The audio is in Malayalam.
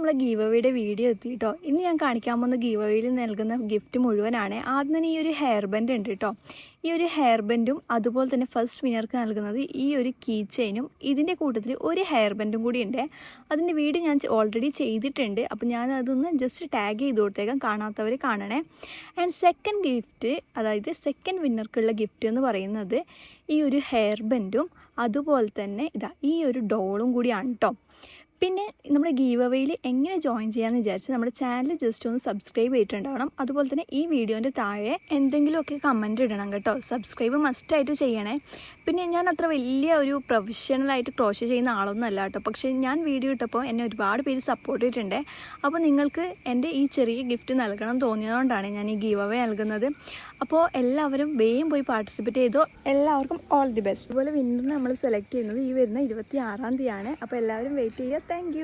നമ്മളെ ഗീവ് അവേയുടെ വീഡിയോ എത്തി കേട്ടോ. ഇന്ന് ഞാൻ കാണിക്കാൻ പോകുന്ന ഗീവ് അവേയിൽ നൽകുന്ന ഗിഫ്റ്റ് മുഴുവനാണ്. ആദ്യം തന്നെ ഈ ഒരു ഹെയർ ബാൻഡ് ഉണ്ട് കേട്ടോ. ഈ ഒരു ഹെയർ ബാൻഡും അതുപോലെ തന്നെ ഫസ്റ്റ് വിന്നർക്ക് നൽകുന്നത് ഈ ഒരു കീ ചെയിനും, ഇതിൻ്റെ കൂട്ടത്തിൽ ഒരു ഹെയർ ബാൻഡും കൂടി ഉണ്ട്. അതിൻ്റെ വീഡിയോ ഞാൻ ഓൾറെഡി ചെയ്തിട്ടുണ്ട്. അപ്പോൾ ഞാൻ അതൊന്ന് ജസ്റ്റ് ടാഗ് ചെയ്ത് കൊടുത്തേക്കാം, കാണാത്തവർ കാണണേ. ആൻഡ് സെക്കൻഡ് ഗിഫ്റ്റ്, അതായത് സെക്കൻഡ് വിന്നർക്കുള്ള ഗിഫ്റ്റ് എന്ന് പറയുന്നത് ഈ ഒരു ഹെയർ ബാൻഡും അതുപോലെ തന്നെ ഈ ഒരു ഡോളും കൂടിയാണ് കേട്ടോ. പിന്നെ നമ്മുടെ ഗീവ് അവേയിൽ എങ്ങനെ ജോയിൻ ചെയ്യാമെന്ന് വിചാരിച്ച് നമ്മുടെ ചാനൽ ജസ്റ്റ് ഒന്ന് സബ്സ്ക്രൈബ് ചെയ്തിട്ടുണ്ടാവണം. അതുപോലെ തന്നെ ഈ വീഡിയോൻ്റെ താഴെ എന്തെങ്കിലുമൊക്കെ കമൻറ്റ് ഇടണം കേട്ടോ. സബ്സ്ക്രൈബ് മസ്റ്റായിട്ട് ചെയ്യണേ. പിന്നെ ഞാൻ അത്ര വലിയ ഒരു പ്രൊഫഷണലായിട്ട് ക്രോഷ്യ ചെയ്യുന്ന ആളൊന്നും അല്ല കേട്ടോ. പക്ഷേ ഞാൻ വീഡിയോ ഇട്ടപ്പോൾ എന്നെ ഒരുപാട് പേര് സപ്പോർട്ട് ചെയ്തിട്ടുണ്ട്. അപ്പോൾ നിങ്ങൾക്ക് എൻ്റെ ഈ ചെറിയ ഗിഫ്റ്റ് നൽകണം തോന്നിയതുകൊണ്ടാണ് ഞാൻ ഈ ഗീവ് അവേ നൽകുന്നത്. അപ്പോൾ എല്ലാവരും വേഗം പോയി പാർട്ടിസിപ്പേറ്റ് ചെയ്തോ. എല്ലാവർക്കും ഓൾ ദി ബെസ്റ്റ്. അതുപോലെ വിന്നറിനെ നമ്മൾ സെലക്ട് ചെയ്യുന്നത് ഈ വരുന്ന 26-ാം തീയതിയാണ്. അപ്പോൾ എല്ലാവരും വെയിറ്റ് ചെയ്യുക. താങ്ക്